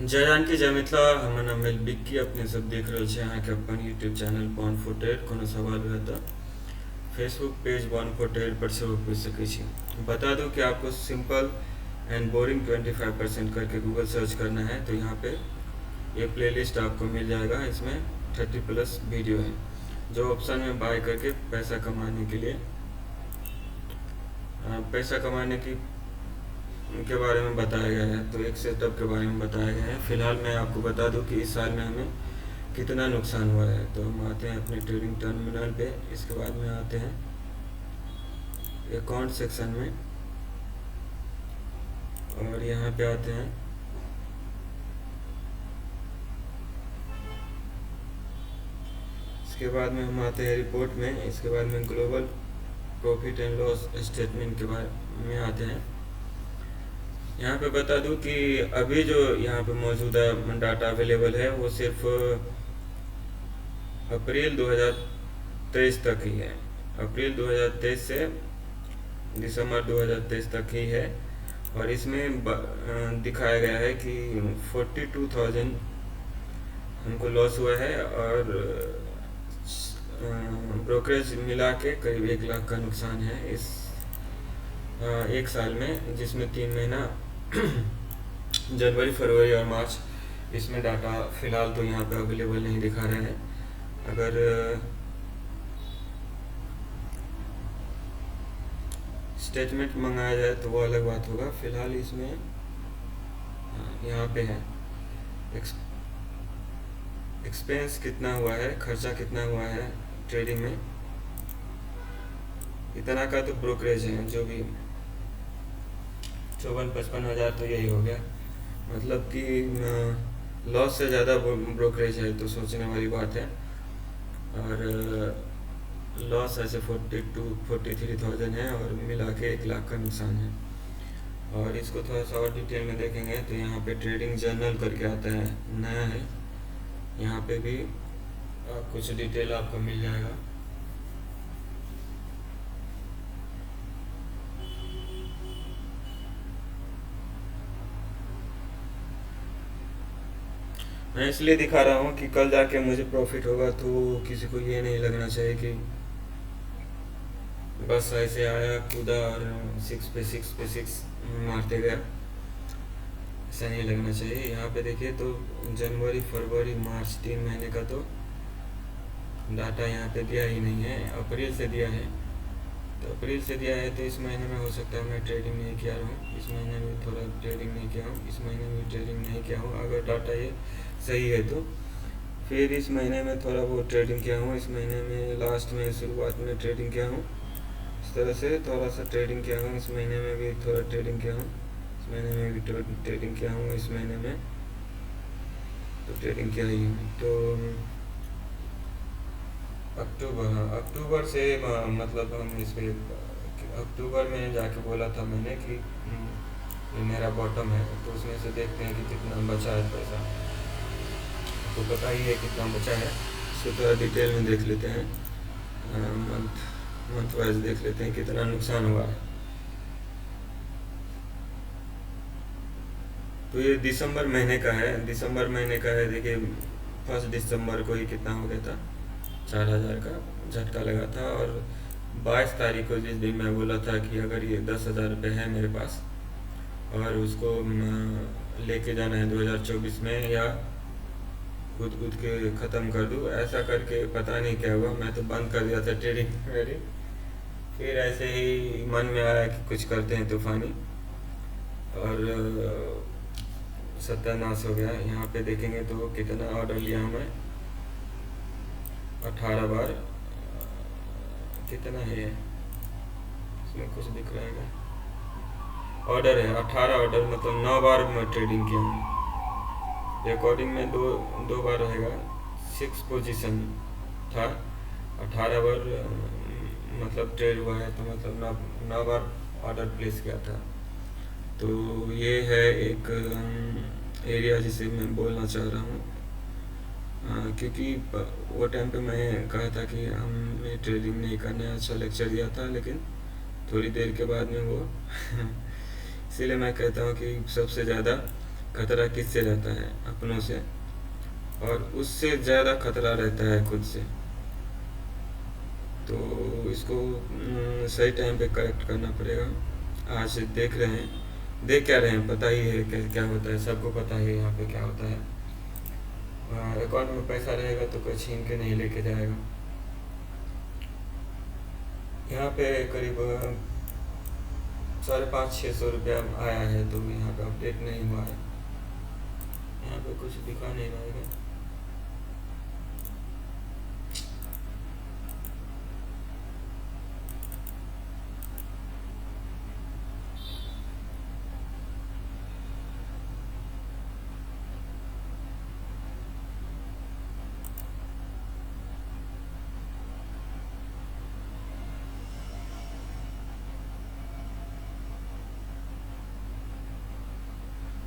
जय जानकी जय मिथिला। हमर नाम भेल बिक्की। अपने सब देख रहल छी अहाँके अपन YouTube channel Born for Trade. कोनो सवाल हुए तो Facebook page Born for Trade पर से वो पूछ सकते छी। बता दूं कि आपको सिंपल एंड बोरिंग 25% करके गूगल सर्च करना है तो यहाँ पे ये प्लेलिस्ट आपको मिल जाएगा। इसमें 30+ वीडियो है जो ऑप्शन में बाय करके पैसा कमाने के लिए पैसा कमाने की के बारे में बताया गया है। तो एक सेटअप के बारे में बताया गया है। फिलहाल मैं आपको बता दूं कि इस साल में हमें कितना नुकसान हुआ है। तो हम आते हैं अपने ट्रेडिंग टर्मिनल पे। इसके बाद में आते हैं अकाउंट सेक्शन में और यहाँ पे आते हैं इसके बाद में हम आते हैं रिपोर्ट में। इसके बाद में global profit and loss statement के बारे में आते हैं। यहाँ पे बता दूं कि अभी जो यहाँ पे मौजूदा डाटा अवेलेबल है वो सिर्फ अप्रैल 2023 तक ही है। अप्रैल 2023 से दिसंबर 2023 तक ही है और इसमें दिखाया गया है कि 42,000 हमको लॉस हुआ है और ब्रोकरेज मिला के करीब 1 लाख का नुकसान है इस एक साल में, जिसमें 3 महीना जनवरी फरवरी और मार्च इसमें डाटा फ़िलहाल तो यहाँ पे अवेलेबल नहीं दिखा रहा है। अगर स्टेटमेंट मंगाया जाए तो वो अलग बात होगा। फ़िलहाल इसमें यहाँ पे है एक्सपेंस कितना हुआ है, खर्चा कितना हुआ है ट्रेडिंग में, इतना का तो ब्रोकरेज है जो भी 54-55 हज़ार तो यही हो गया। मतलब कि लॉस से ज़्यादा ब्रोकरेज है तो सोचने वाली बात है। और लॉस ऐसे 43,000 है और मिला के 1 लाख का नुकसान है। और इसको थोड़ा सा और डिटेल में देखेंगे तो यहाँ पे ट्रेडिंग जर्नल करके आता है, नया है। यहाँ पे भी कुछ डिटेल आपको मिल जाएगा। मैं इसलिए दिखा रहा हूँ कि कल जाके मुझे प्रॉफिट होगा तो किसी को ये नहीं लगना चाहिए कि बस ऐसे आया कूदा और 6 पे 6 मारते गया, ऐसा नहीं लगना चाहिए। यहाँ पे देखिए तो जनवरी फरवरी मार्च 3 महीने का तो डाटा यहाँ पे दिया ही नहीं है। अप्रैल से दिया है तो अप्रैल से दिया है तो इस महीने में हो सकता है मैं ट्रेडिंग नहीं किया रहूँ, इस महीने में थोड़ा ट्रेडिंग नहीं किया हूँ, इस महीने में ट्रेडिंग नहीं किया हूँ। अगर डाटा ये सही है तो फिर इस महीने में थोड़ा बहुत ट्रेडिंग किया हूँ, इस महीने में लास्ट में शुरुआत में ट्रेडिंग किया हूँ, इस तरह से थोड़ा सा ट्रेडिंग किया हूँ। इस महीने में भी थोड़ा ट्रेडिंग किया हूँ, इस महीने में भी ट्रेडिंग किया हूँ, इस महीने में तो ट्रेडिंग किया ही हूँ। तो अक्टूबर से मतलब हम इस पर अक्टूबर में जाके बोला था मैंने कि ये मेरा बॉटम है, तो उसमें से देखते हैं कि कितना बचा है पैसा। तो पता ही है कितना बचा है, इसको थोड़ा डिटेल में देख लेते हैं। मंथ वाइज देख लेते हैं कितना नुकसान हुआ है। तो ये दिसंबर महीने का है, दिसंबर महीने का है। देखिए 1 दिसंबर को ही कितना हो गया था, 4,000 का झटका लगा था। और 22 तारीख को जिस दिन मैं बोला था कि अगर ये 10,000 रुपये है मेरे पास और उसको लेके जाना है 2024 में या कूद कूद के ख़त्म कर दूँ, ऐसा करके पता नहीं क्या हुआ, मैं तो बंद कर दिया था ट्रेडिंग मेरी। फिर ऐसे ही मन में आया कि कुछ करते हैं तूफानी और सत्यानाश हो गया। यहाँ पे देखेंगे तो कितना ऑर्डर लिया हमें, 18 बार। कितना है इसमें कुछ दिख रहा है ऑर्डर है 18 ऑर्डर, मतलब 9 बार मैं ट्रेडिंग किया हूँ। रिकॉर्डिंग में दो बार रहेगा, 6 पोजीशन था, 18 बार मतलब ट्रेड हुआ है, तो मतलब 9 बार ऑर्डर प्लेस किया था। तो ये है एक एरिया जिसे मैं बोलना चाह रहा हूँ, क्योंकि वो टाइम पे मैं कहा था कि हमें ट्रेडिंग नहीं करना है। अच्छा लेक्चर दिया था लेकिन थोड़ी देर के बाद में वो इसीलिए मैं कहता हूँ कि सबसे ज़्यादा खतरा किससे रहता है? अपनों से, और उससे ज़्यादा खतरा रहता है खुद से। तो इसको सही टाइम पे करेक्ट करना पड़ेगा। आज देख रहे हैं, देख क्या रहे हैं, पता ही है क्या होता है, सबको पता है यहाँ पे क्या होता है। अकाउंट में पैसा रहेगा तो कोई छीन के नहीं लेके जाएगा। यहाँ पे करीब 550-600 रुपया आया है, तो यहाँ पे अपडेट नहीं हुआ है, यहाँ पे कुछ दिखा नहीं रहेगा।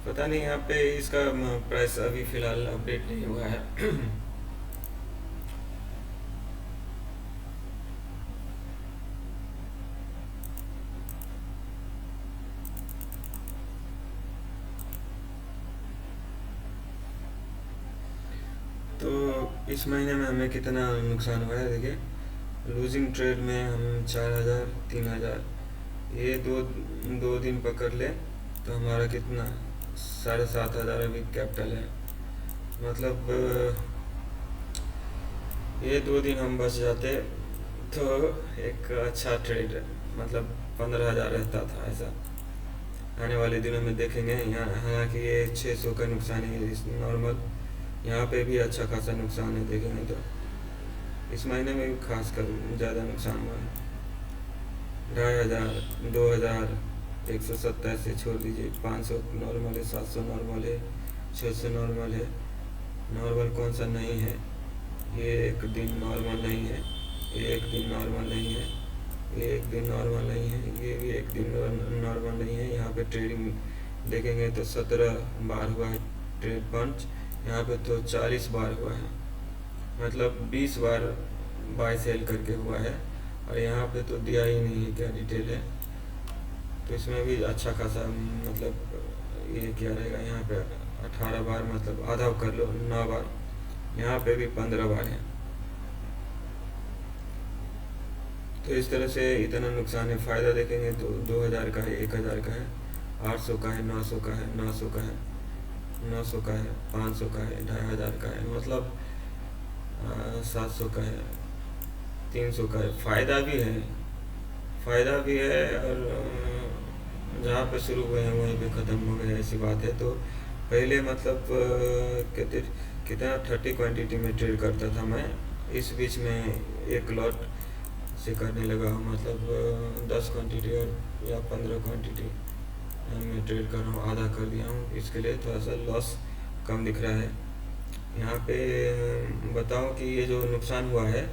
पता नहीं यहाँ पे इसका प्राइस अभी फ़िलहाल अपडेट नहीं हुआ है। तो इस महीने में हमें कितना नुकसान हुआ है देखिए। लूजिंग ट्रेड में हम 4000, 3000, ये दो दिन पकड़ ले तो हमारा कितना 7500 अभी कैपिटल है। मतलब ये 2 दिन हम बच जाते तो एक अच्छा ट्रेड, मतलब 15,000 रहता था। ऐसा आने वाले दिनों में देखेंगे। यहाँ हालांकि ये 600 का नुकसान है इस नॉर्मल, यहाँ पे भी अच्छा खासा नुकसान है देखेंगे तो। इस महीने में भी खास कर ज़्यादा नुकसान हुआ है। 2500, 2000, 127 से छोड़ दीजिए, 500 नॉर्मल है, 700 नॉर्मल है, 600 नॉर्मल है। नॉर्मल कौन सा नहीं है? ये एक दिन नॉर्मल नहीं है, ये एक दिन नॉर्मल नहीं है, ये एक दिन नॉर्मल नहीं है, ये भी एक दिन नॉर्मल नहीं है। यहाँ पे ट्रेडिंग देखेंगे तो 17 बार हुआ है ट्रेड पंच, यहाँ पे तो 40 बार हुआ है, मतलब 20 बार बाय सेल करके हुआ है। और यहाँ पे तो दिया ही नहीं है क्या डिटेल है। तो इसमें भी अच्छा खासा मतलब ये क्या रहेगा, यहाँ पे 18 बार, मतलब आधा कर लो 9 बार, यहाँ पे भी 15 बार है। तो इस तरह से इतना नुकसान है। फ़ायदा देखेंगे तो 2000 का है, 1000 का है, 800 का है, 900 का है, 900 का है, 900 का है, 500 का है, 2500 का है, मतलब 700 का है, 300 का है। फ़ायदा भी है, फ़ायदा भी है, और जहाँ पे शुरू हुए हैं वहीं पे ख़त्म हो गए, ऐसी बात है। तो पहले मतलब कितना 30 क्वांटिटी में ट्रेड करता था मैं, इस बीच में एक लॉट से करने लगा हूँ, मतलब 10 क्वांटिटी और या 15 क्वांटिटी मैं ट्रेड कर रहा हूँ, आधा कर दिया हूँ। इसके लिए थोड़ा सा लॉस कम दिख रहा है। यहाँ पे बताऊँ कि ये जो नुकसान हुआ है,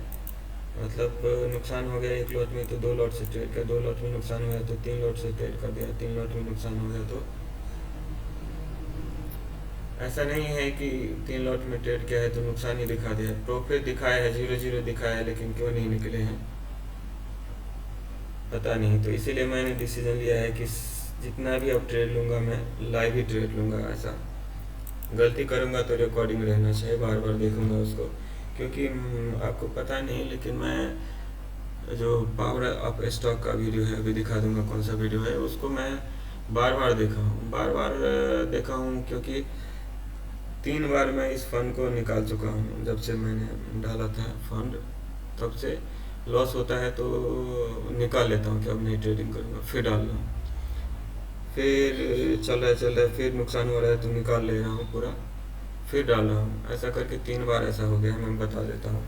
मतलब नुकसान हो गया एक लॉट में तो 2 लॉट से ट्रेड कर, 2 लॉट में नुकसान हो गया तो 3 लॉट से ट्रेड कर दिया, 3 लॉट में नुकसान हो गया तो ऐसा नहीं है कि 3 लॉट में ट्रेड किया है तो नुकसान ही दिखा दिया। प्रॉफिट दिखाया है, 0-0 दिखाया है, लेकिन क्यों नहीं निकले हैं पता नहीं। तो इसीलिए मैंने डिसीजन लिया है कि जितना भी अब ट्रेड लूँगा मैं लाइव ही ट्रेड लूँगा। ऐसा गलती करूँगा तो रिकॉर्डिंग रहना चाहिए, बार बार देखूँगा उसको, क्योंकि आपको पता नहीं, लेकिन मैं जो पावर अप स्टॉक का वीडियो है अभी दिखा दूँगा कौन सा वीडियो है, उसको मैं बार बार देखा हूँ, क्योंकि 3 बार मैं इस फंड को निकाल चुका हूँ। जब से मैंने डाला था फंड तब से लॉस होता है तो निकाल लेता हूँ कि अब नहीं ट्रेडिंग करूँगा, फिर डाल रहा हूँ, फिर चल रहा है, फिर नुकसान हो रहा है तो निकाल ले रहा हूँ पूरा, फिर डाल रहा हूँ। ऐसा करके 3 बार ऐसा हो गया, मैं बता देता हूँ।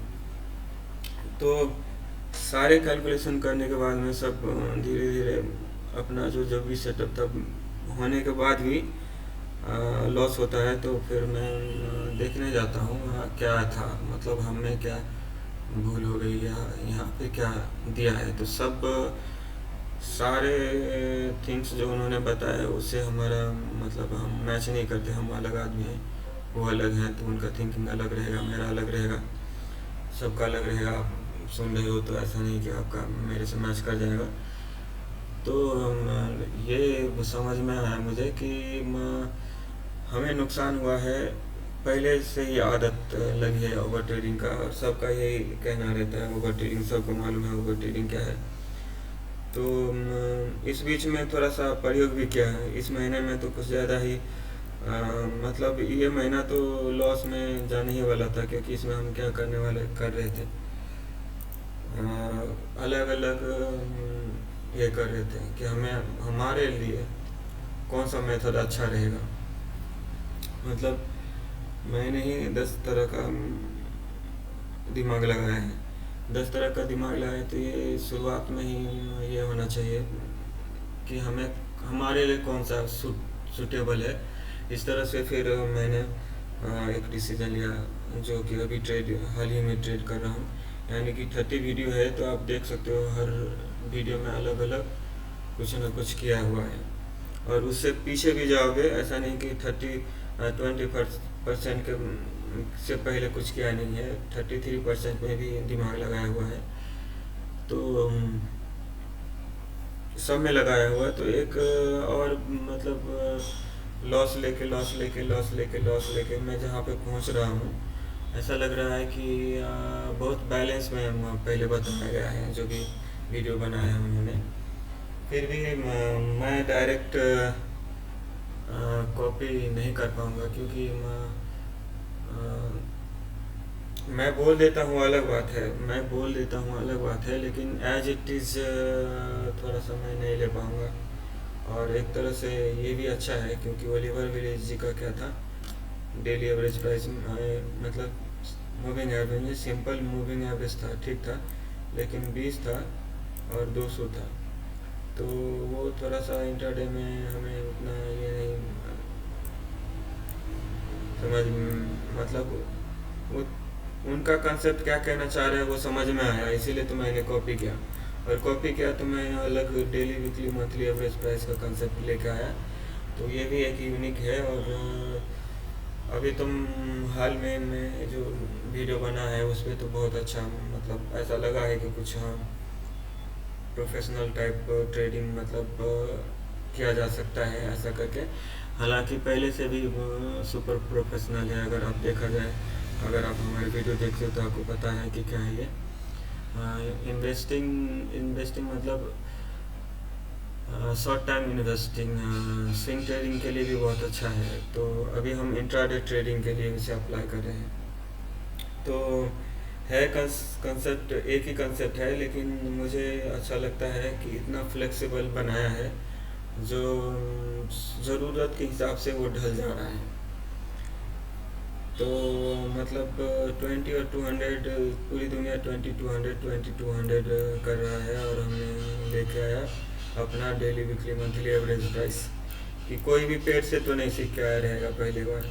तो सारे कैलकुलेशन करने के बाद में सब धीरे धीरे अपना जो भी सेटअप था होने के बाद भी लॉस होता है, तो फिर मैं देखने जाता हूँ क्या था, मतलब हमने क्या भूल हो गई या यहाँ पे क्या दिया है। तो सब सारे थिंग्स जो उन्होंने बताया उससे हमारा मतलब हम मैच नहीं करते। हम अलग आदमी हैं, वो अलग हैं, तो उनका थिंकिंग अलग रहेगा, मेरा अलग रहेगा, सबका अलग रहेगा। आप सुन रहे हो तो ऐसा नहीं कि आपका मेरे से मैच कर जाएगा। तो ये समझ में आया मुझे कि हमें नुकसान हुआ है, पहले से ही आदत लगी है ओवर ट्रेडिंग का, और सबका यही कहना रहता है ओवर ट्रेडिंग, सबको मालूम है ओवर ट्रेडिंग क्या है। तो इस बीच में थोड़ा सा प्रयोग भी किया है। इस महीने में तो कुछ ज़्यादा ही मतलब ये महीना तो लॉस में जाने ही वाला था, क्योंकि इसमें हम क्या करने वाले कर रहे थे, अलग अलग ये कर रहे थे कि हमें हमारे लिए कौन सा मेथड अच्छा रहेगा। मतलब मैंने ही 10 तरह का दिमाग लगाया है। 10 तरह का दिमाग लगाया, तो ये शुरुआत में ही ये होना चाहिए कि हमें हमारे लिए कौन सा सूटेबल है। इस तरह से फिर मैंने एक डिसीजन लिया, जो कि अभी हाल ही में ट्रेड कर रहा हूँ। यानी कि 30 वीडियो है, तो आप देख सकते हो हर वीडियो में अलग अलग कुछ न कुछ किया हुआ है। और उससे पीछे भी जाओगे, ऐसा नहीं कि 20% के से पहले कुछ किया नहीं है, 33% में भी दिमाग लगाया हुआ है। तो सब में लगाया हुआ है। तो एक और मतलब लॉस लेके मैं जहाँ पे पहुँच रहा हूँ, ऐसा लग रहा है कि बहुत बैलेंस में पहले बताया गया है जो भी वीडियो बनाया है उन्होंने। फिर भी मैं डायरेक्ट कॉपी नहीं कर पाऊँगा, क्योंकि मैं बोल देता हूँ अलग बात है, लेकिन एज इट इज़ थोड़ा सा मैं नहीं ले पाऊँगा। और एक तरह से ये भी अच्छा है, क्योंकि ओलिवर विलेज जी का क्या था, डेली एवरेज प्राइस मतलब moving average, simple moving average था, ठीक था, लेकिन 20 था और 200 था। तो वो थोड़ा सा इंटरडे में हमें उतना ये नहीं समझ, मतलब वो उनका कंसेप्ट क्या कहना चाह रहे हैं वो समझ में आया, इसीलिए तो मैंने कॉपी किया। और कॉपी किया तो मैं अलग daily weekly monthly average price का कंसेप्ट लेकर आया। तो ये भी एक यूनिक है। और अभी तुम हाल में मैं जो वीडियो बना है उस पर तो बहुत अच्छा, मतलब ऐसा लगा है कि कुछ हाँ प्रोफेशनल टाइप ट्रेडिंग मतलब किया जा सकता है ऐसा करके। हालांकि पहले से भी सुपर प्रोफेशनल है, अगर आप देखा जाए, अगर आप हमारे वीडियो देखते हो तो आपको पता है कि क्या है ये। इन्वेस्टिंग मतलब short time investing, swing trading के लिए भी बहुत अच्छा है। तो अभी हम इंट्राडे ट्रेडिंग के लिए इसे अप्लाई कर रहे हैं। तो है कंसेप्ट एक ही कंसेप्ट है, लेकिन मुझे अच्छा लगता है कि इतना फ्लेक्सिबल बनाया है, जो ज़रूरत के हिसाब से वो ढल जा रहा है। तो मतलब 20 और 200 पूरी दुनिया 2200 कर रहा है, और हमने लेके आया अपना daily weekly monthly average price. कि कोई भी पेड़ से तो नहीं सीख के आया रहेगा पहली बार,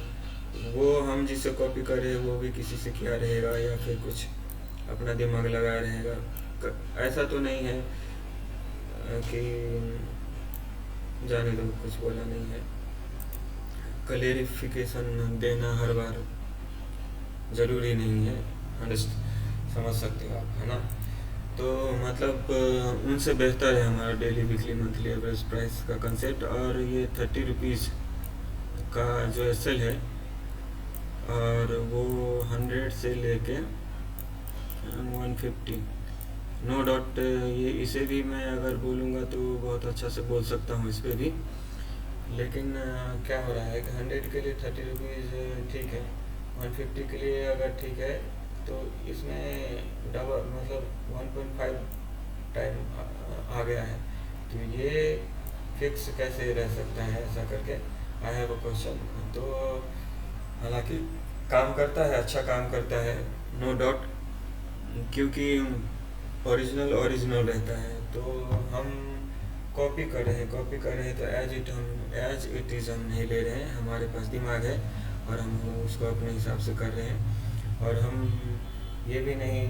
वो हम जिससे कॉपी कर रहे हैं वो भी किसी से किया रहेगा, या फिर कुछ अपना दिमाग लगाया रहेगा। ऐसा तो नहीं है कि जाने दो, कुछ बोला नहीं है। क्लेरिफिकेशन देना हर बार ज़रूरी नहीं है, समझ सकते हो आप, है ना। तो मतलब उनसे बेहतर है हमारा daily weekly monthly average price का कंसेप्ट। और ये 30 रुपीज़ का जो एसएल है, और वो 100 से लेके 150, नो डाउट ये इसे भी मैं अगर बोलूँगा तो बहुत अच्छा से बोल सकता हूँ इस पर भी। लेकिन क्या हो रहा है कि 100 के लिए 30 रुपीज़ ठीक है, 150 के लिए अगर ठीक है, तो इसमें डबल मतलब 1.5 टाइम आ गया है। तो ये फिक्स कैसे रह सकता है ऐसा करके, आई हैव अ क्वेश्चन। तो हालांकि काम करता है, अच्छा काम करता है, नो डाउट, क्योंकि ओरिजिनल रहता है। तो हम कॉपी कर रहे हैं तो एज इट इज़ हम नहीं ले रहे हैं, हमारे पास दिमाग है और हम उसको अपने हिसाब से कर रहे हैं। और हम ये भी नहीं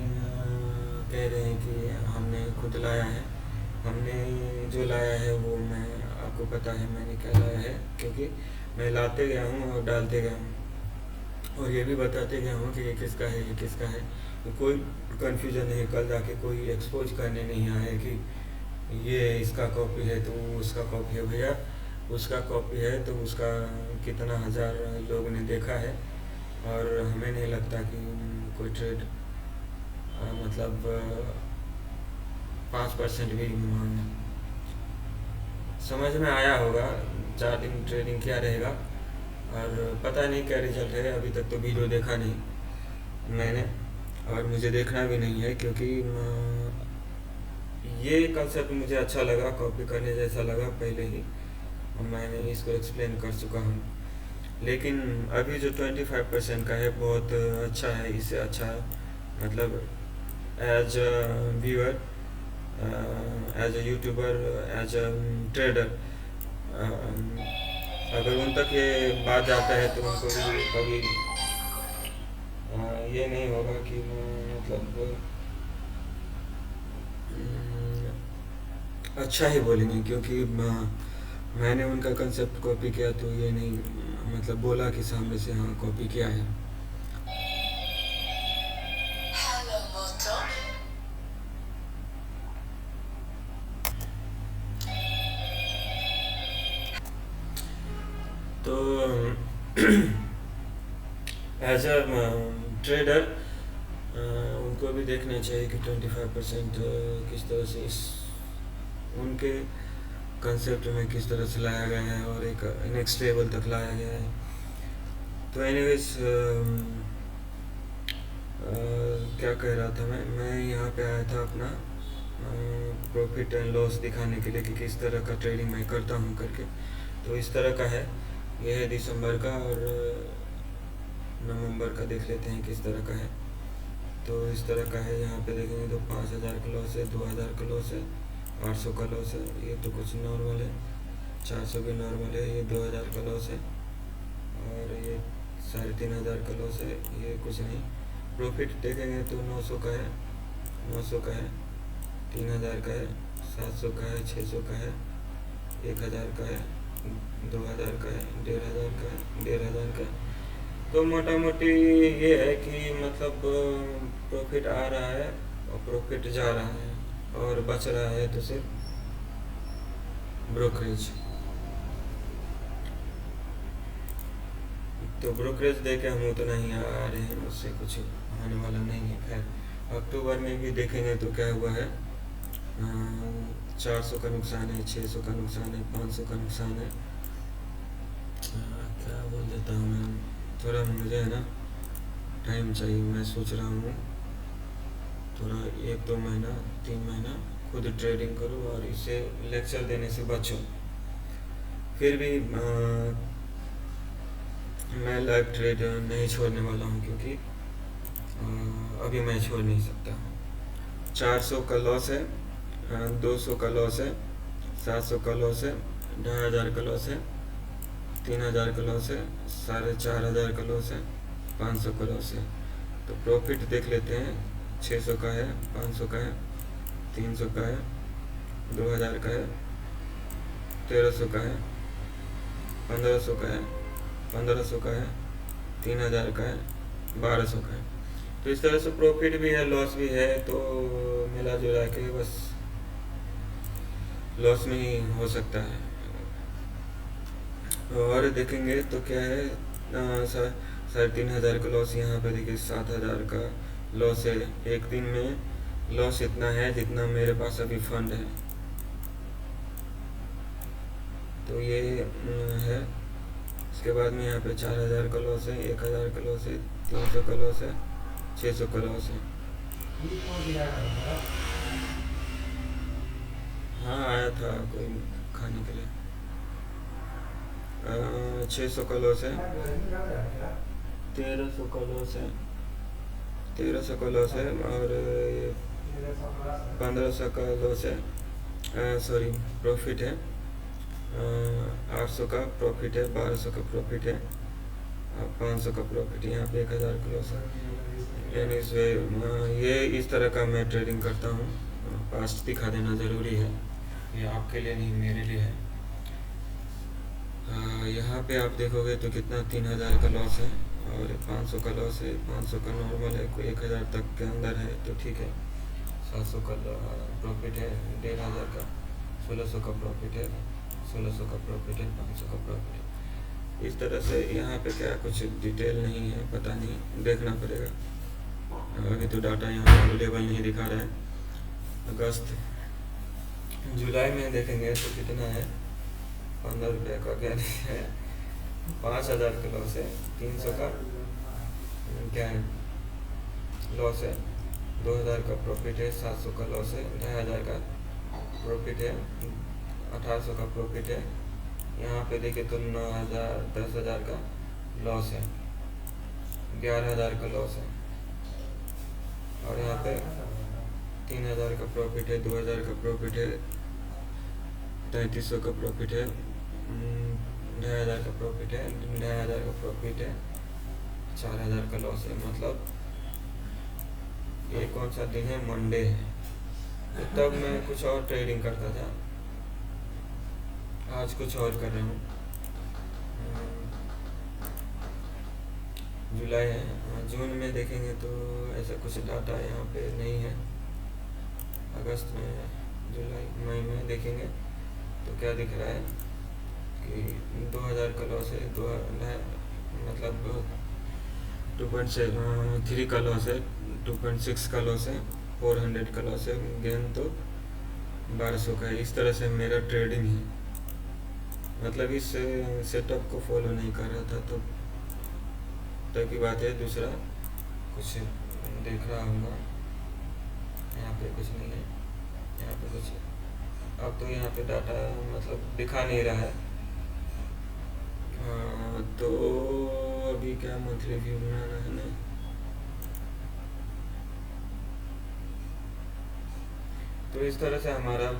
कह रहे हैं कि हमने खुद लाया है, हमने जो लाया है वो मैं आपको पता है मैंने क्या लाया है, क्योंकि मैं लाते गया हूँ और डालते गया हूँ, और ये भी बताते गया हूँ कि ये किसका है, ये किसका है। तो कोई कन्फ्यूज़न नहीं, कल जाके कोई एक्सपोज करने नहीं आए कि ये इसका कॉपी है तो उसका कॉपी है। भैया उसका कॉपी है तो उसका कितना हज़ार लोगों ने देखा है, और हमें नहीं लगता कि कोई ट्रेड मतलब 5% भी समझ में आया होगा। चार्टिंग ट्रेडिंग क्या रहेगा, और पता नहीं क्या रिजल्ट है। अभी तक तो वीडियो देखा नहीं मैंने, और मुझे देखना भी नहीं है, क्योंकि ये कंसेप्ट मुझे अच्छा लगा, कॉपी करने जैसा लगा पहले ही, और मैंने इसको एक्सप्लेन कर चुका हूँ। लेकिन अभी जो 25% का है बहुत अच्छा है। इससे अच्छा मतलब as a viewer, as a YouTuber, as a trader, अगर उन तक ये बात जाता है तो उनको भी कभी ये नहीं होगा कि मतलब अच्छा ही बोलेंगे, क्योंकि मैंने उनका कंसेप्ट कॉपी किया, तो ये नहीं मतलब बोला कि सामने से हाँ कॉपी किया है। तो एज अ ट्रेडर उनको भी देखना चाहिए कि 25% किस तरह से इस उनके कंसेप्ट में किस तरह से लाया गया है, और एक नेक्स्ट लेवल तक लाया गया है। तो एनीवेज क्या कह रहा था मैं यहाँ पे आया था अपना प्रॉफिट एंड लॉस दिखाने के लिए कि किस तरह का ट्रेडिंग मैं करता हूँ करके। तो इस तरह का है, यह है दिसंबर का, और नवंबर का देख लेते हैं किस तरह का है। तो इस तरह का है, यहाँ पे देखेंगे तो 5000 का लॉस है, 2000 का लॉस है, 800 का लॉस है, ये तो कुछ नॉर्मल है, 400 भी नॉर्मल है, ये 2000 का लॉस है, और ये 3500 का लॉस है, ये कुछ नहीं। प्रॉफिट देखेंगे तो 900 का है, 900 का है, 3000 का है, 700 का है, 600 का है, 1000 का है, 2000 का है, 1500 का है, 1500 का है। तो मोटा मोटी ये है कि मतलब प्रॉफिट आ रहा है और प्रॉफिट जा रहा है, और बच रहा है तो सिर्फ ब्रोकरेज। तो ब्रोकरेज दे के हम उतना ही आ रहे हैं, उससे कुछ आने वाला नहीं है। खैर अक्टूबर में भी देखेंगे तो क्या हुआ है, 400 का नुकसान है, 600 का नुकसान है, 500 का नुकसान है। क्या बोल देता हूँ मैं, थोड़ा मुझे है ना टाइम चाहिए। मैं सोच रहा हूँ थोड़ा 1-2 महीना 3 महीना खुद ट्रेडिंग करूँ, और इसे लेक्चर देने से बचूँ। फिर भी मैं लाइव ट्रेड नहीं छोड़ने वाला हूँ, क्योंकि अभी मैं छोड़ नहीं सकता हूँ। 400 का लॉस है, 200 का लॉस है, 700 का लॉस है, 2500 का लॉस है, 3000 का लॉस है, 4500 का लॉस है, 500 का लॉस है। तो प्रॉफिट देख लेते हैं, 600 का है, 500 का है, 300 का है, 2000 का है, 1300 का है, 1500 का है, 1500 का है, 3000 का है, 1200 का है। तो इस तरह से प्रॉफिट भी है, लॉस भी है, तो मिला जुला के बस लॉस में ही हो सकता है। और देखेंगे तो क्या है, 3500 का लॉस, यहाँ पे देखिए 7000 का लॉस है। एक दिन में लॉस इतना है जितना मेरे पास अभी फंड है। तो ये है। इसके बाद में यहाँ पे 4000 का लॉस है, 1000 का लॉस है, 300 का लॉस है, 600 का लॉस है। हाँ आया था कोई खाने के लिए। 600 का लॉस है, 1300 का लॉस है, 1300 का लॉस है, और 1500 का लॉस है, सॉरी प्रॉफिट है, 800 का प्रॉफिट है, 1200 का प्रॉफिट है, 500 का प्रॉफिट है, यहाँ पे 1000 का लॉस है। यानी ये इस तरह का मैं ट्रेडिंग करता हूँ। पास्ट दिखा देना ज़रूरी है, ये आपके लिए नहीं मेरे लिए है। यहाँ पे आप देखोगे तो कितना 3000 का लॉस है, और 500 का लॉस है, 500 का नॉर्मल है, कोई 1000 तक के अंदर है तो ठीक है। 700 का प्रॉफिट है, 1500 का, 1600 का प्रॉफिट है, 1600 का प्रॉफिट है, 500 का प्रॉफिट है। इस तरह से यहाँ पे क्या कुछ डिटेल नहीं है, पता नहीं, देखना पड़ेगा। अभी तो डाटा यहाँ अवेलेबल नहीं दिखा रहा है। अगस्त जुलाई में देखेंगे तो कितना है, 15 रुपये का क्या है, 5000 का लॉस है, 300 का क्या है लॉस है, 2000 का प्रॉफिट है, 700 का लॉस है, 2500 का प्रॉफिट है, 1800 का प्रॉफिट है। यहाँ पे देखे तो 9000, 10000 का लॉस है, 11000 का लॉस है, और यहाँ पे 3000 का प्रॉफिट है, 2000 का प्रॉफिट है, 3300 का प्रॉफिट है, 2500 का प्रॉफिट है, 2500 का प्रॉफिट है, 4000 का लॉस है। मतलब ये कौन सा दिन है, मंडे है। तो तब मैं कुछ और ट्रेडिंग करता था, आज कुछ और कर रहा हूँ। जुलाई है, जून में देखेंगे तो ऐसा कुछ डाटा यहाँ पे नहीं है। अगस्त में, जुलाई, मई में देखेंगे तो क्या दिख रहा है कि 2000 का लॉस है, मतलब 2.3 का लॉस है, 2.6 का लॉस है, 400 का लॉस है, गेन तो 1200 का है। इस तरह से मेरा ट्रेडिंग है। मतलब इस सेटअप को फॉलो नहीं कर रहा था तो तब की बात है। दूसरा कुछ देख रहा हूँगा, यहाँ पे कुछ नहीं है, यहाँ पे कुछ, अब तो यहाँ पे डाटा मतलब दिखा नहीं रहा है। तो अभी क्या मंथली व्यू बनाना है ना, तो इस तरह से हमारा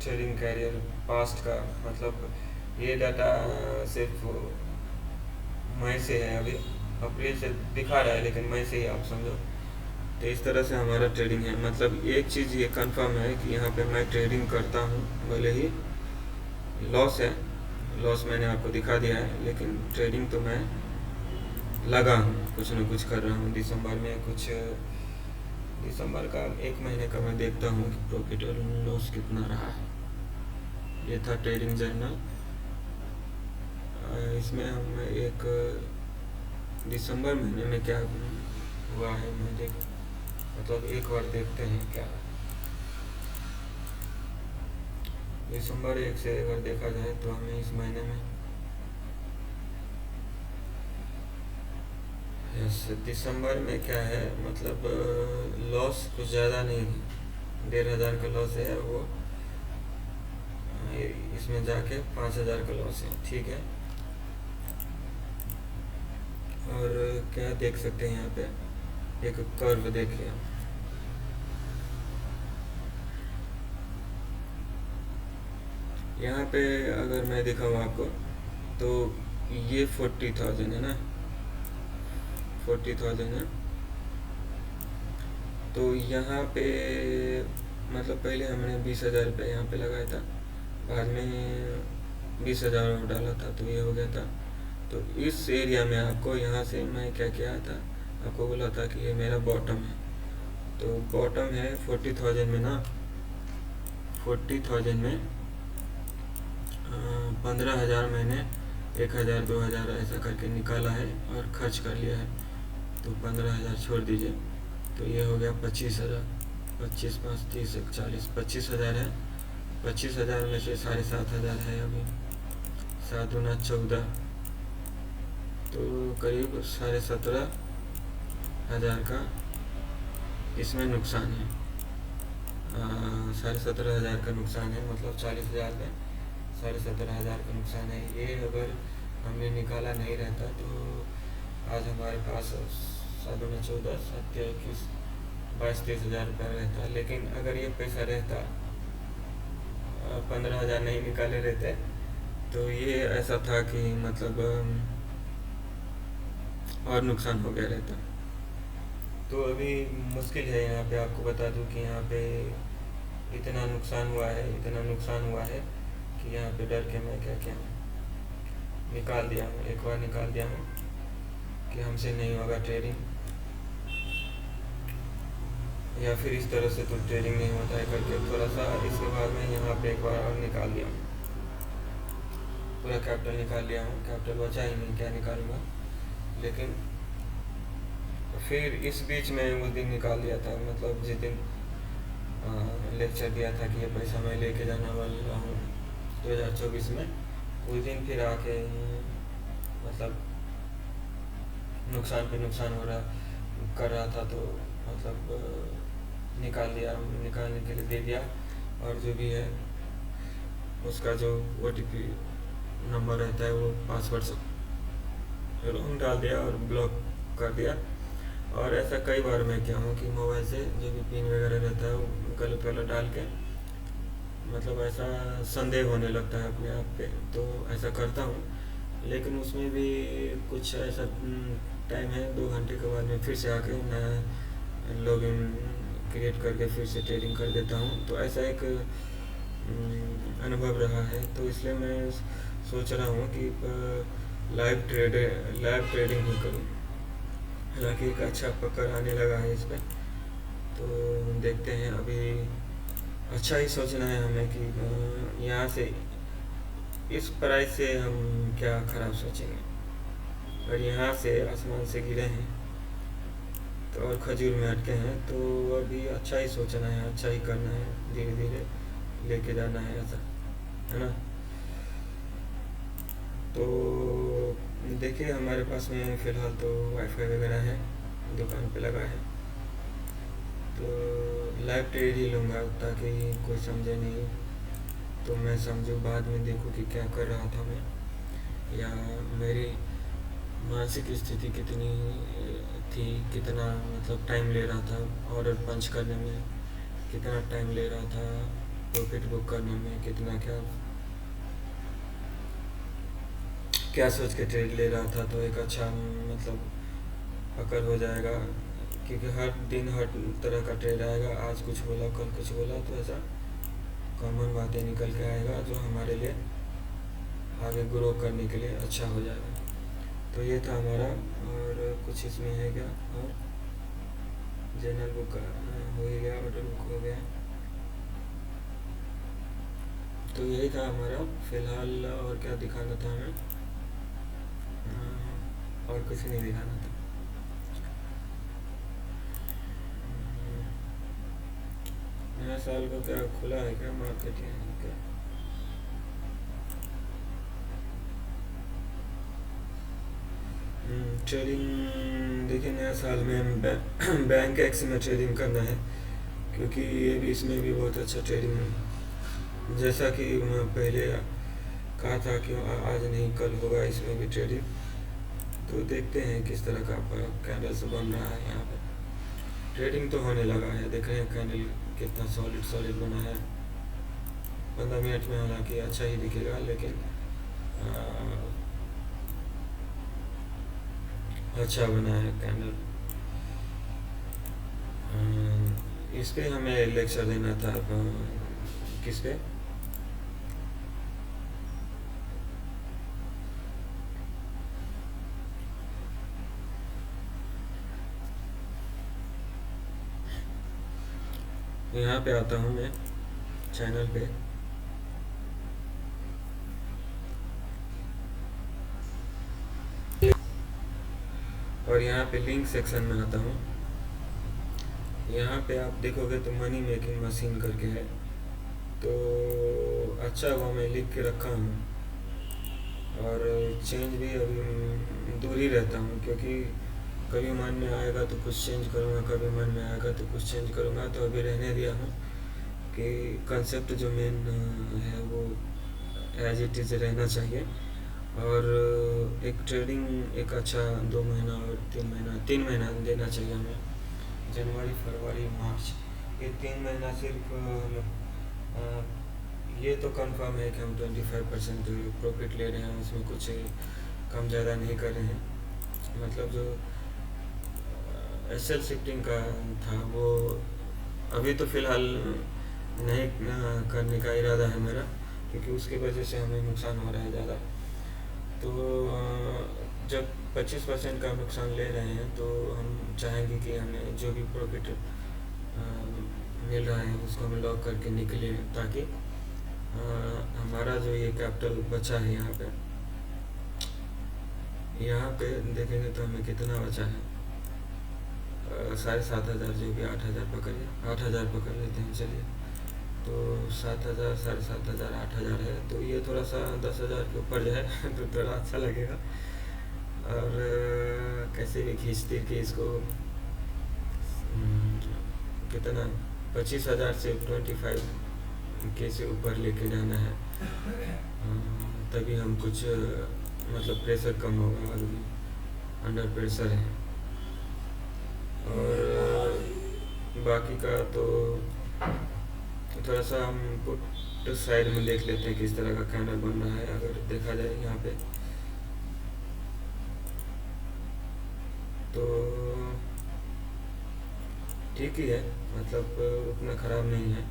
ट्रेडिंग कैरियर पास्ट का, मतलब ये डाटा सिर्फ मई से है, अभी अप्रैल से दिखा रहा है लेकिन मई से ही आप समझो। तो इस तरह से हमारा ट्रेडिंग है। मतलब एक चीज़ ये कंफर्म है कि यहाँ पे मैं ट्रेडिंग करता हूँ, भले ही लॉस है, लॉस मैंने आपको दिखा दिया है, लेकिन ट्रेडिंग तो मैं लगा हूँ, कुछ न कुछ कर रहा हूँ। दिसंबर में कुछ, दिसंबर का 1 महीने का मैं देखता हूँ कि प्रॉफिट और लॉस कितना रहा है। ये था ट्रेडिंग जर्नल। इसमें हम एक दिसंबर महीने में क्या हुआ है मैं मतलब एक बार देखते हैं क्या दिसंबर 1 से अगर देखा जाए तो हमें इस महीने में दिसंबर में क्या है, मतलब लॉस कुछ ज़्यादा नहीं है, 1500 का लॉस है, वो इसमें जाके 5000 का लॉस है, ठीक है। और क्या देख सकते हैं यहाँ पे, एक कर्व देखिए, यहाँ पे अगर मैं दिखाऊँ आपको तो ये 40,000 है ना, 40,000 है। तो यहाँ पे मतलब पहले हमने 20,000 रुपये यहाँ पे लगाया था, बाद में 20,000 और डाला था, तो ये हो गया था। तो इस एरिया में आपको यहाँ से मैं क्या किया था, आपको बोला था कि ये मेरा बॉटम है। तो बॉटम है 40,000 में ना, 40,000 में 15,000 मैंने 1,000 2,000 ऐसा करके निकाला है और खर्च कर लिया है। तो 15,000 छोड़ दीजिए, तो ये हो गया 25,000, 25 5 30 40, 25,000 है। 25,000 में से 7,500 है अभी, 7 दूना 14, तो करीब 17,500 का इसमें नुकसान है। 17,500 का नुकसान है, मतलब 40,000 में 17,500 का नुकसान है। ये अगर हमने निकाला नहीं रहता तो आज हमारे पास 7 दूना 14, 7 21 22 23,000 रुपया रहता। लेकिन अगर ये पैसा रहता, 15,000 नहीं निकाले रहते, तो ये ऐसा था कि मतलब और नुकसान हो गया रहता। तो अभी मुश्किल है। यहाँ पे आपको बता दूं कि यहाँ पे इतना नुकसान हुआ है, इतना नुकसान हुआ है कि यहाँ पे डर के मैं क्या क्या निकाल दिया हूँ, एक बार निकाल दिया हूँ कि हमसे नहीं होगा ट्रेडिंग, या फिर इस तरह से तो ट्रेडिंग नहीं होता है करके थोड़ा सा इसके बाद में यहाँ पे एक बार और निकाल दिया हूँ। पूरा कैपिटल निकाल लिया हूँ, कैपिटल बचा ही नहीं, क्या निकालूंगा। लेकिन फिर इस बीच में उस दिन निकाल दिया था, मतलब जिस दिन लेक्चर दिया था कि ये पैसा मैं लेके जाने वाला हूँ 2024 में, उस दिन फिर आके मतलब नुकसान पे नुकसान हो रहा कर रहा था, तो मतलब निकाल दिया, निकालने के लिए दे दिया। और जो भी है उसका जो OTP नंबर रहता है वो पासवर्ड से रॉन्ग डाल दिया और ब्लॉक कर दिया। और ऐसा कई बार मैं क्या हूँ कि मोबाइल से जो भी पिन वगैरह रहता है वो गलत गलत डाल के मतलब ऐसा संदेह होने लगता है अपने आप पे, तो ऐसा करता हूँ। लेकिन उसमें भी कुछ ऐसा टाइम है, 2 घंटे के बाद में फिर से आके नया लॉगिन क्रिएट करके फिर से ट्रेडिंग कर देता हूँ। तो ऐसा एक अनुभव रहा है, तो इसलिए मैं सोच रहा हूँ कि लाइव ट्रेडिंग ही करूँ। हालांकि एक अच्छा पकड़ आने लगा है इस पर, तो देखते हैं। अभी अच्छा ही सोचना है हमें कि यहाँ से इस प्राइस से हम क्या ख़राब सोचेंगे। और यहाँ से आसमान से गिरे हैं तो और खजूर में अटके हैं, तो अभी अच्छा ही सोचना है, अच्छा ही करना है, धीरे धीरे लेके जाना है, ऐसा है ना। तो देखिए हमारे पास में फ़िलहाल तो वाईफाई वगैरह है, दुकान पे लगा है, तो लाइव ट्रेड ही लूँगा ताकि कोई समझे नहीं तो मैं समझूँ, बाद में देखूँ कि क्या कर रहा था मैं, या मेरी मानसिक स्थिति कितनी थी, कितना मतलब टाइम ले रहा था ऑर्डर पंच करने में, कितना टाइम ले रहा था प्रॉफिट बुक करने में, कितना क्या सोच के ट्रेड ले रहा था। तो एक अच्छा मतलब पकड़ हो जाएगा, क्योंकि हर दिन हर तरह का ट्रेड आएगा, आज कुछ बोला कल कुछ बोला, तो ऐसा कॉमन बातें निकल के आएगा जो हमारे लिए आगे ग्रो करने के लिए अच्छा हो जाएगा। तो ये था हमारा, और कुछ इसमें है क्या, और जनरल बुक हो ही गया, ऑर्डर बुक हो गया, तो यही था हमारा फ़िलहाल। और क्या दिखाना था हमें, और कुछ नहीं दिखाना था। नया साल को क्या खुला है क्या मार्केट, या क्या? ट्रेडिंग देखिए, नया साल में बैंक एक्स में ट्रेडिंग करना है, क्योंकि ये भी इसमें भी बहुत अच्छा ट्रेडिंग है। जैसा कि मैं पहले कहा था कि आज नहीं कल होगा इसमें भी ट्रेडिंग, तो देखते हैं किस तरह का कैंडल्स बन रहा है। यहाँ पे ट्रेडिंग तो होने लगा है, देख रहे हैं कैंडल कितना सॉलिड बना है 15 मिनट में। हालांकि अच्छा ही दिखेगा, लेकिन अच्छा बना है कैंडल। इस पे हमें लेक्चर देना था, किस पे, यहाँ पे आता हूँ मैं चैनल पे, और यहाँ पे लिंक सेक्शन में आता हूँ। यहाँ पे आप देखोगे तो मनी मेकिंग मशीन करके है, तो अच्छा हुआ मैं लिख के रखा हूँ। और चेंज भी अभी दूर ही रहता हूँ, क्योंकि कभी मन में आएगा तो कुछ चेंज करूँगा, कभी मन में आएगा तो कुछ चेंज करूँगा। तो अभी रहने दिया हूँ कि कंसेप्ट जो मेन है वो एज इट इज़ रहना चाहिए। और एक ट्रेडिंग एक अच्छा 2 महीना और 3 महीना देना चाहिए हमें। जनवरी फरवरी मार्च, ये 3 महीना सिर्फ ये तो कंफर्म है कि हम 25% प्रॉफिट ले रहे हैं, उसमें कुछ कम ज़्यादा नहीं कर रहे हैं। मतलब जो एसएल शिफ्टिंग का था वो अभी तो फ़िलहाल नहीं करने का इरादा है मेरा, क्योंकि उसकी वजह से हमें नुकसान हो रहा है ज़्यादा। तो जब 25% का नुकसान ले रहे हैं तो हम चाहेंगे कि हमें जो भी प्रॉफिट मिल रहा है उसको हम लॉक करके निकले, ताकि हमारा जो ये कैपिटल बचा है यहाँ पे देखेंगे तो हमें कितना बचा है, 7,500, जो भी 8,000 पकड़िए, 8,000 पकड़ लेते हैं चलिए। तो 7,000, 7,500, 8,000 है, तो ये थोड़ा सा 10,000 के ऊपर जाए तो थोड़ा अच्छा लगेगा। और कैसे भी खींचते कि इसको कितना 25,000 से 25 के से ऊपर लेके जाना है, तभी हम कुछ मतलब प्रेशर कम होगा, और भी अंडर प्रेशर है। और बाकी का तो थोड़ा सा हम पुट साइड में देख लेते हैं किस तरह का कैंडल बन रहा है। अगर देखा जाए यहाँ पे तो ठीक ही है, मतलब उतना ख़राब नहीं है।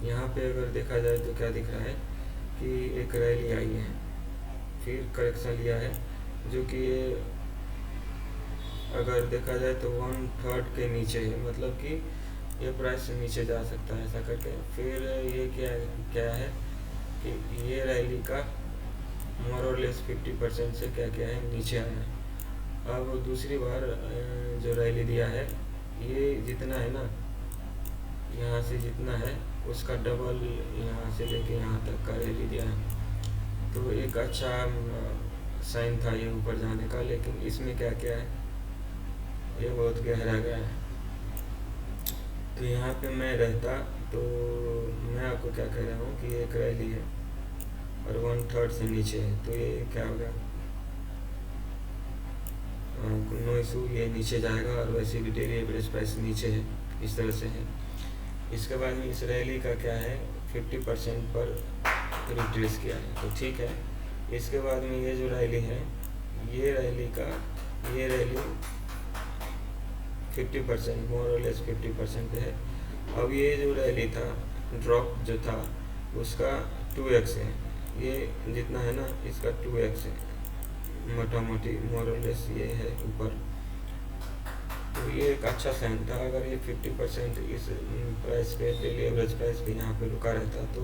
यहाँ पे अगर देखा जाए तो क्या दिख रहा है कि एक रैली आई है, फिर करेक्शन लिया है, जो कि अगर देखा जाए तो 1/3 के नीचे है, मतलब कि ये प्राइस से नीचे जा सकता है ऐसा करके। फिर ये क्या है कि ये रैली का मोर और लेस 50% से क्या है नीचे आया है। अब दूसरी बार जो रैली दिया है, ये जितना है ना, यहाँ से जितना है उसका डबल यहाँ से लेके यहाँ तक का रैली दिया है। तो एक अच्छा साइन था ये ऊपर जाने का, लेकिन इसमें क्या है, ये बहुत गहरा गया है। तो यहाँ पे मैं रहता तो मैं आपको क्या कह रहा हूँ कि एक रैली है और 1/3 से नीचे है, तो ये क्या हो गया, नो इशू, ये नीचे जाएगा। और वैसे भी डेली एवरेज प्राइस नीचे है, इस तरह से है। इसके बाद में इस रैली का क्या है, 50% पर रिट्रेस किया है, तो ठीक है। इसके बाद में ये जो रैली है, ये रैली 50% मोर और लेस 50% पे है। अब ये जो रैली था, ड्रॉप जो था उसका 2x है, ये जितना है ना इसका 2x है, मोटा मोटी मोर और लेस ये है ऊपर। तो ये एक अच्छा साइन था। अगर ये 50% इस प्राइस पे, डेली एवरेज प्राइस पे यहाँ पे रुका रहता तो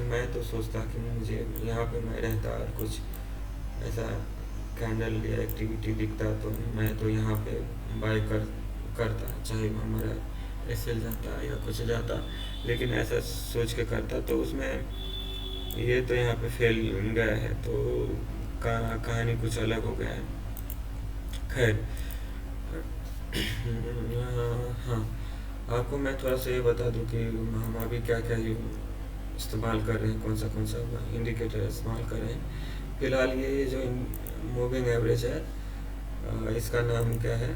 मैं तो सोचता कि मुझे यहाँ पे मैं रहता और कुछ ऐसा कैंडल या एक्टिविटी दिखता तो मैं तो यहाँ पे बाय करता, चाहे हमारा एसएल जाता या कुछ जाता, लेकिन ऐसा सोच के करता। तो उसमें ये तो यहाँ पे फेल गया है, तो कहानी कुछ अलग हो गया है। खैर हाँ, आपको मैं थोड़ा सा ये बता दूं कि हम अभी क्या इस्तेमाल कर रहे हैं, कौन सा इंडिकेटर इस्तेमाल कर रहे हैं। फ़िलहाल ये जो मूविंग एवरेज है, इसका नाम क्या है,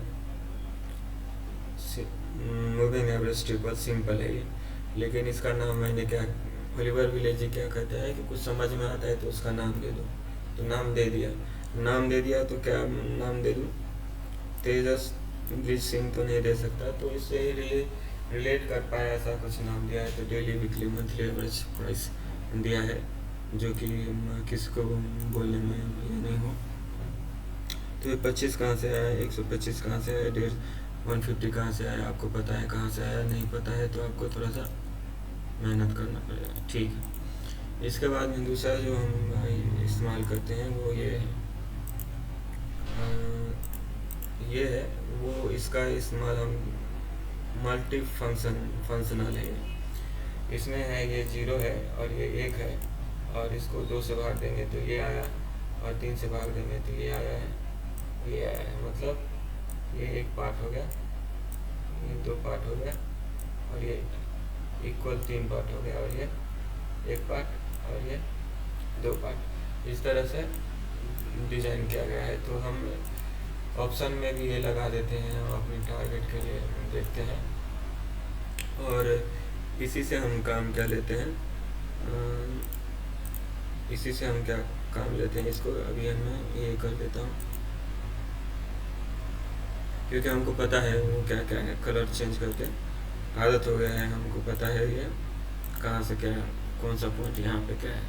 मूविंग एवरेज ट्रिपल सिंपल है ये, लेकिन इसका नाम मैंने क्या, ओलिवर विलेज जी क्या कहता है कि कुछ समझ में आता है तो उसका नाम दे दो, तो नाम दे दिया। तो क्या नाम दे दूँ, तेजस ब्लिज सिंह तो नहीं दे सकता, तो इससे रिलेट कर पाया ऐसा कुछ नाम दिया है। तो daily weekly monthly average price दिया है, जो कि किसी को बोलने में ये नहीं हो। तो ये 25 कहाँ से आया, 125 कहाँ से आया, 150 कहाँ से आया, आपको पता है कहाँ से आया, नहीं पता है तो आपको थोड़ा सा मेहनत करना पड़ेगा, ठीक है। इसके बाद में दूसरा जो हम इस्तेमाल करते हैं वो ये है वो, इसका इस्तेमाल हम मल्टी फंक्शनल है। इसमें है ये 0 है और ये 1 है, और इसको 2 से भाग देंगे तो ये आया, और 3 से भाग देंगे तो ये आया है, मतलब ये एक पार्ट हो गया, ये 2 पार्ट हो गया, और ये इक्वल 3 पार्ट हो गया, और ये 1 पार्ट और ये 2 पार्ट। इस तरह से डिज़ाइन किया गया है। तो हम ऑप्शन में भी ये लगा देते हैं, हम अपने टारगेट के लिए देखते हैं, और इसी से हम काम क्या लेते हैं, इसी से हम क्या काम लेते हैं। इसको अभी मैं ये कर देता हूँ, क्योंकि हमको पता है वो क्या है, कलर चेंज करके आदत हो गया है, हमको पता है ये कहाँ से क्या, कौन सा पॉइंट यहाँ पे क्या है।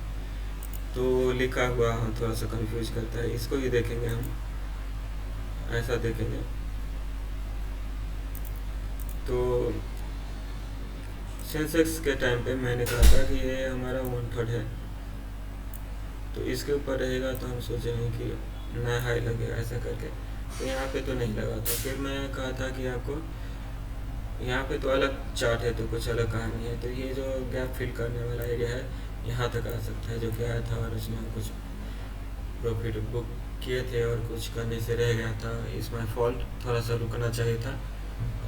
तो लिखा हुआ थोड़ा सा कंफ्यूज करता है, इसको ही देखेंगे हम, ऐसा देखेंगे। तो सेंसेक्स के टाइम पे मैंने कहा था कि ये हमारा 1/3 है, तो इसके ऊपर रहेगा तो हम सोच रहे हैं कि नया हाई लगेगा ऐसा करके। तो यहाँ पे तो नहीं लगा था। फिर मैं कहा था कि आपको यहाँ पे तो अलग चार्ट है, तो कुछ अलग कहानी है। तो ये जो गैप फिल करने वाला एरिया है यहाँ तक आ सकता है, जो कि आया था और उसमें हम कुछ प्रॉफिट बुक किए थे और कुछ करने से रह गया था। इसमें फॉल्ट थोड़ा सा रुकना चाहिए था,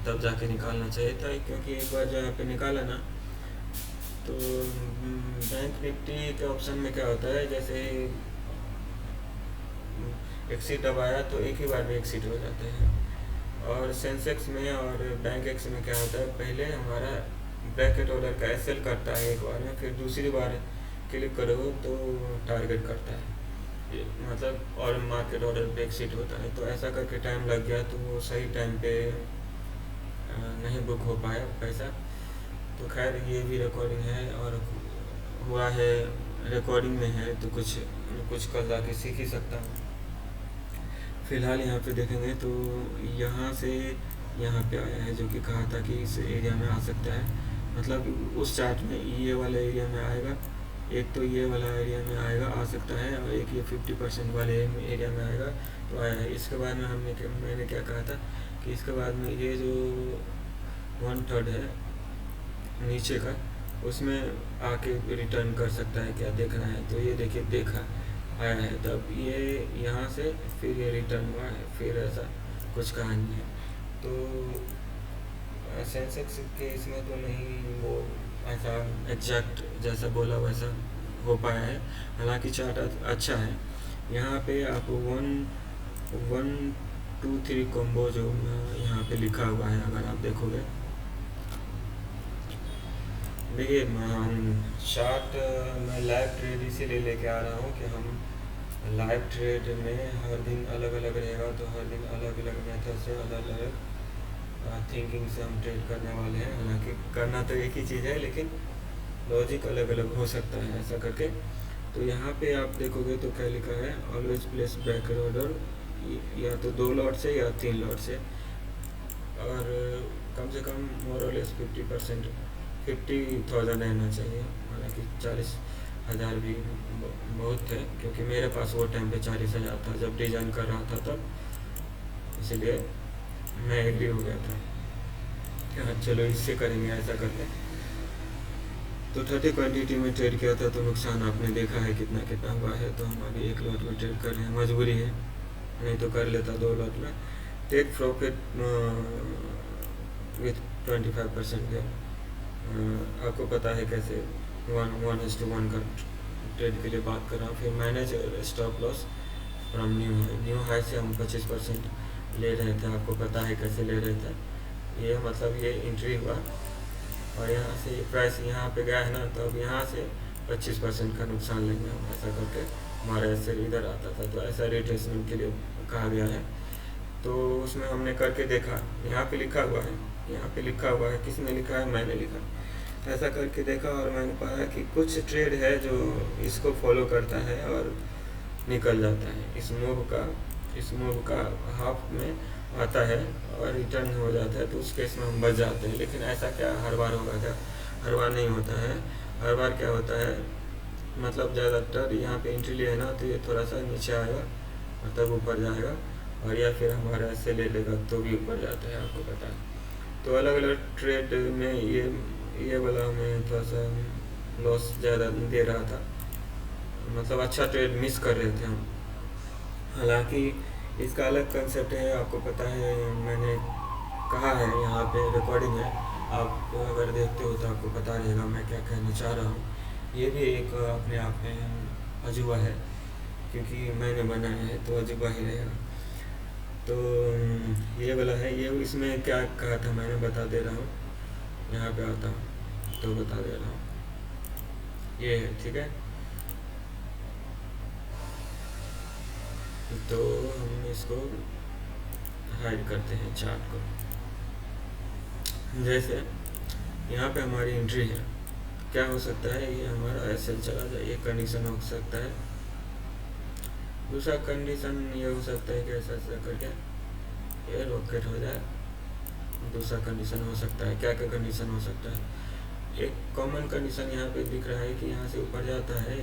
तब जाके निकालना चाहिए था, क्योंकि एक बार जो यहाँ पे निकाला ना, तो बैंक निफ्टी के ऑप्शन में क्या होता है, जैसे एक्सिट दबाया तो एक ही बार में एक्सिट हो जाते हैं। और सेंसेक्स में और बैंक एक्स में क्या होता है, पहले हमारा ब्रैकेट ऑर्डर का एसएल करता है एक बार में, फिर दूसरी बार क्लिक करो तो टारगेट करता है, मतलब और मार्केट ऑर्डर पे एक्सिट होता है। तो ऐसा करके टाइम लग गया, तो वो सही टाइम पे नहीं बुक हो पाया पैसा। तो खैर ये भी रिकॉर्डिंग है और हुआ है, रिकॉर्डिंग में है, तो कुछ कल जाके सीख ही सकता हूँ। फ़िलहाल यहाँ पे देखेंगे तो यहाँ से यहाँ पे आया है, जो कि कहा था कि इस एरिया में आ सकता है, मतलब उस चार्ट में ये वाला एरिया में आएगा, एक तो ये वाला एरिया में आएगा, आ सकता है, और एक ये 50% वाले एरिया में आएगा, तो आया है। इसके बाद में मैंने क्या कहा था कि इसके बाद में ये जो 1/3 है नीचे का, उसमें आके रिटर्न कर सकता है, क्या देखना है। तो ये देखिए देखा आया है, तब ये यहाँ से फिर ये रिटर्न हुआ है, फिर ऐसा कुछ कहानी है। तो सेंसेक्स के इसमें तो नहीं वो ऐसा एग्जैक्ट जैसा बोला वैसा हो पाया है, हालांकि चार्ट अच्छा है। यहाँ पे आपको 1 1 2 3 कॉम्बो जो यहाँ पे लिखा हुआ है, अगर आप देखोगे, देखिए चार्ट मैं लाइव ट्रेड इसीलिए लेके आ रहा हूँ कि हम लाइव ट्रेड में हर दिन अलग अलग रहेगा, तो हर दिन अलग अलग मेथड से अलग अलग थिंकिंग से हम ट्रेड करने वाले हैं। हालांकि करना तो एक ही चीज़ है, लेकिन लॉजिक अलग अलग हो सकता है ऐसा करके। तो यहाँ पे आप देखोगे तो क्या लिखा है, ऑलवेज प्लेस ब्रेकर ऑर्डर, या तो 2 लॉट से या 3 लॉट से, और कम से कम मोर और लेस 50% 50,000 रहना चाहिए। हालांकि 40,000 भी बहुत थे, क्योंकि मेरे पास वो टाइम पे 40,000 था जब डिजाइन कर रहा था तब, इसलिए मैं एग्री हो गया था कि हाँ चलो इससे करेंगे ऐसा करके। तो 30 क्वांटिटी में ट्रेड किया था, तो नुकसान आपने देखा है कितना कितना हुआ है। तो हम अभी 1 लॉट में ट्रेड कर रहे हैं, मजबूरी है, नहीं तो कर लेता 2 लॉट में। टेक प्रॉफिट विथ 25% है। आपको पता है कैसे 1:1 का ट्रेड के लिए बात कर रहा हूँ। फिर manage stop loss from new high से हम 25% ले रहे थे, आपको पता है कैसे ले रहे थे। ये मतलब ये एंट्री हुआ और यहाँ से प्राइस यहाँ पे गया है ना, तो अब यहाँ से 25% का नुकसान लेंगे हम, ऐसा करके हमारा ऐसे इधर आता था। तो ऐसा रिट्रेसमेंट के लिए कहा गया है, तो उसमें हमने करके देखा। यहाँ पे लिखा हुआ है, यहाँ पे लिखा हुआ है, किसने लिखा है, मैंने लिखा। ऐसा करके देखा और मैंने पाया कि कुछ ट्रेड है जो इसको फॉलो करता है और निकल जाता है। इस मूव का हाफ में आता है और रिटर्न हो जाता है, तो उस केस में हम बच जाते हैं। लेकिन ऐसा क्या हर बार होगा क्या? हर बार नहीं होता है। हर बार क्या होता है, मतलब ज़्यादातर यहाँ पे एंट्री लिया है ना, तो ये थोड़ा सा नीचे आएगा और तब ऊपर जाएगा, और या फिर हमारा ऐसे ले लेगा तो भी ऊपर जाता है, आपको पता है। तो अलग अलग ट्रेड में ये वाला हमें थोड़ा सा लॉस ज़्यादा दे रहा था, मतलब अच्छा ट्रेड मिस कर रहे थे हम। हालांकि इसका अलग कंसेप्ट है, आपको पता है, मैंने कहा है, यहाँ पे रिकॉर्डिंग है, आप अगर देखते हो तो आपको पता रहेगा मैं क्या कहना चाह रहा हूँ। ये भी एक अपने आप में अजूबा है, क्योंकि मैंने बनाया है तो अजूबा ही रहेगा। तो ये वाला है, ये इसमें क्या कहा था मैंने बता दे रहा हूँ, यहाँ पे आता हूँ तो बता दे रहा हूँ। ये है, ठीक है। तो हम इसको हाइड करते हैं चार्ट को। जैसे यहाँ पे हमारी एंट्री है, क्या हो सकता है, ये हमारा एसएल चला जाए, ये कंडीशन हो सकता है। दूसरा कंडीशन ये हो सकता है कि ऐसा करके ये रॉकेट हो जाए। दूसरा कंडीशन हो सकता है, क्या क्या कंडीशन हो सकता है, एक कॉमन कंडीशन यहाँ पे दिख रहा है कि यहाँ से ऊपर जाता है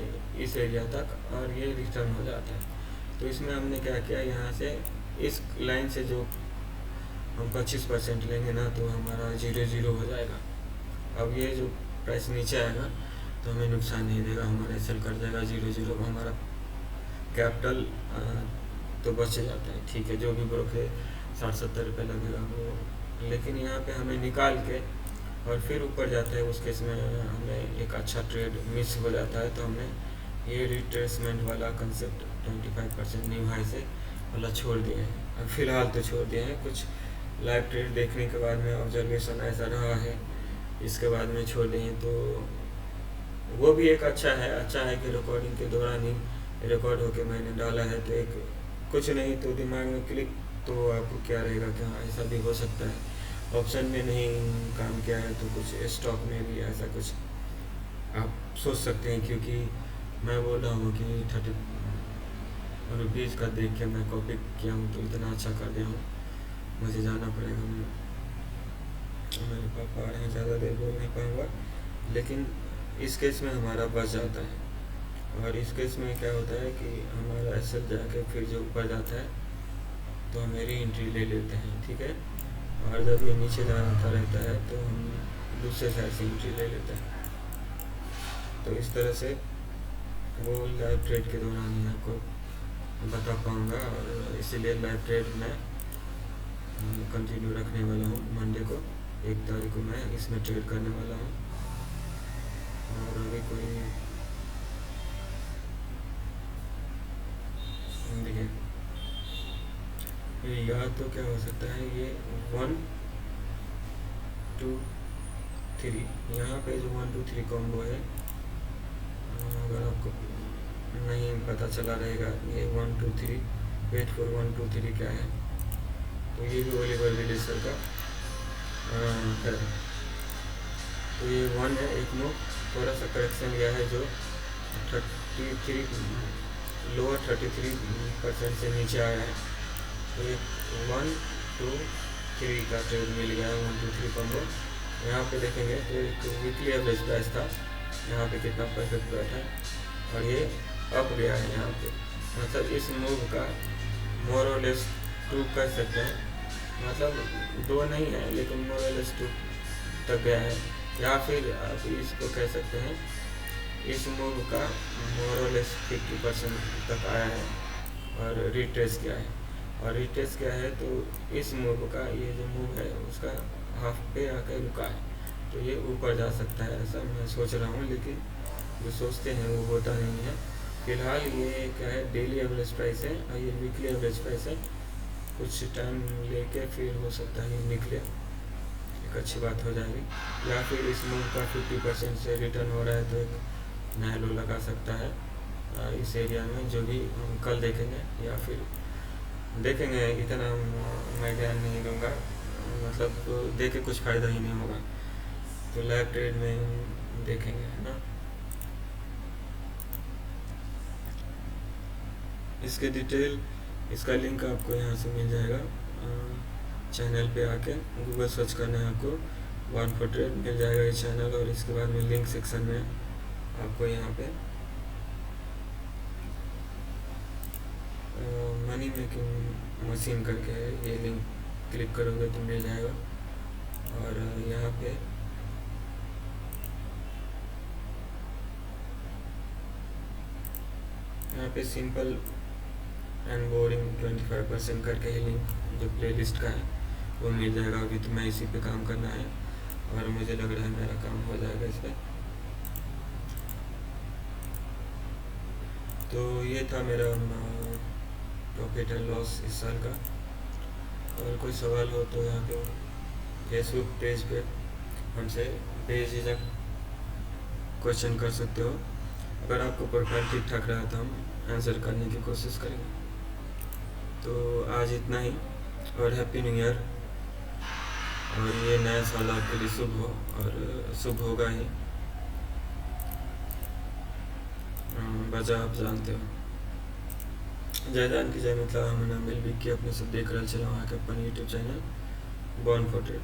इस एरिया तक और ये रिटर्न हो जाता है। तो इसमें हमने क्या किया, यहाँ से इस लाइन से जो हम 25% लेंगे ना तो हमारा 0 हो जाएगा। अब ये जो प्राइस नीचे आएगा तो हमें नुकसान नहीं देगा, हमारा सेल कर जाएगा 0 हमारा कैपिटल तो बच जाता है। ठीक है, जो भी ब्रोकर 60-70 रुपये लगेगा वो, लेकिन यहाँ पे हमें निकाल के और फिर ऊपर जाता है, उस केस में हमें एक अच्छा ट्रेड मिस हो जाता है। तो हमने ये रिट्रेसमेंट वाला कंसेप्ट 25% न्यू हाई से वाला छोड़ दिया है। अब फिलहाल तो छोड़ दिया है, कुछ लाइव ट्रेड देखने के बाद में ऑब्जर्वेशन ऐसा रहा है, इसके बाद में छोड़ दिए। तो वो भी एक अच्छा है कि रिकॉर्डिंग के दौरान ही रिकॉर्ड होके मैंने डाला है। तो एक कुछ नहीं तो दिमाग में क्लिक तो आपको क्या रहेगा कि हाँ ऐसा भी हो सकता है। ऑप्शन में नहीं काम किया है तो कुछ स्टॉक में भी ऐसा कुछ आप सोच सकते हैं, क्योंकि मैं बोल रहा हूँ कि 30 रुपीज़ का देख के मैं कॉपी किया हूँ तो इतना अच्छा कर दिया हूँ। मुझे जाना पड़ेगा, मेरे पापा आ रहे हैं, ज़्यादा देर बोल नहीं पाऊँगा। लेकिन इस केस में हमारा बच जाता है, और इस केस में क्या होता है कि हमारा एसएल जाके फिर जो ऊपर जाता है तो हम मेरी एंट्री ले लेते हैं। ठीक है, और जब ये नीचे जाता रहता है तो हम दूसरे साइड से एंट्री ले लेते हैं। तो इस तरह से वो लाइव ट्रेड के दौरान ही आपको बता पाऊँगा, और इसीलिए लाइव ट्रेड में कंटिन्यू रखने वाला हूँ। मंडे को 1 तारीख को मैं इसमें ट्रेड करने वाला हूँ। और अभी कोई देखिए, या तो क्या हो सकता है, ये 1 2 3 यहाँ पे जो 1 2 3 कॉम्बो है, अगर आपको नहीं पता चला रहेगा ये 1 2 3 वेट फॉर 1 2 3 क्या है, तो ये भी ओलिवर विलिस सर का है। तो ये 1 है, एक मूव थोड़ा सा करेक्शन गया है जो 33 लोअर 33% से नीचे आया है। तो ये 1 2 3 का ट्रेड मिल गया है, 1 2 3 कॉम्बो। यहाँ पे देखेंगे तो एक वीकली एवरेज प्राइस था, यहाँ पे कितना परफेक्ट बैठा है और ये अप गया है यहाँ पे। मतलब इस मूव का मोर और लेस 2 कर सकते हैं, मतलब 2 नहीं है लेकिन मोर और लेस 2 तक गया है। या फिर आप इसको कह सकते हैं इस मूव का मोर और लेस 50% तक आया है और रिट्रेस किया है। और रिट्रेस किया है तो इस मूव का ये जो मूव है उसका हाफ पे आकर रुका है, तो ये ऊपर जा सकता है, ऐसा मैं सोच रहा हूँ। लेकिन जो सोचते हैं वो होता नहीं है। फिलहाल ये क्या है, डेली एवरेज प्राइस है और ये वीकली एवरेज प्राइस है। कुछ टाइम लेके फिर हो सकता है निकले, एक अच्छी बात हो जाएगी। या फिर इस मूव का 50% से रिटर्न हो रहा है तो एक नया लो लगा सकता है इस एरिया में, जो भी हम कल देखेंगे या फिर देखेंगे। इतना मैं ध्यान नहीं दूंगा, मतलब तो देखे कुछ फ़ायदा ही नहीं होगा, तो लाइव ट्रेड में देखेंगे, है ना। इसके डिटेल, इसका लिंक आपको यहाँ से मिल जाएगा, चैनल पे आके गूगल सर्च करना है आपको, 1 for Trade मिल जाएगा ये चैनल। और इसके बाद में लिंक सेक्शन में आपको यहाँ पे मनी मेकिंग मशीन करके है, ये लिंक क्लिक करोगे तो मिल जाएगा। और यहाँ पे सिंपल एंड बोरिंग 25% करके ही लिंक जो प्लेलिस्ट का है वो मिल जाएगा। अभी तो मैं इसी पे काम करना है और मुझे लग रहा है मेरा काम हो जाएगा इस पर। तो ये था मेरा प्रॉफिट एंड लॉस इस साल का। अगर कोई सवाल हो तो यहाँ पे फेसबुक पेज पे हमसे बेझिझक क्वेश्चन कर सकते हो। अगर आपको प्रोफाइल ठीक ठाक रहा तो हम आंसर करने की कोशिश करेंगे। तो आज इतना ही, और हैप्पी न्यू ईयर, और ये नया साल आपके लिए शुभ हो, और शुभ होगा ही, वजह आप जानते हो। जय जान की जय, मतलब हम मिल भी कि अपने सब देख रहे चला वहाँ के अपन YouTube channel Born for trade.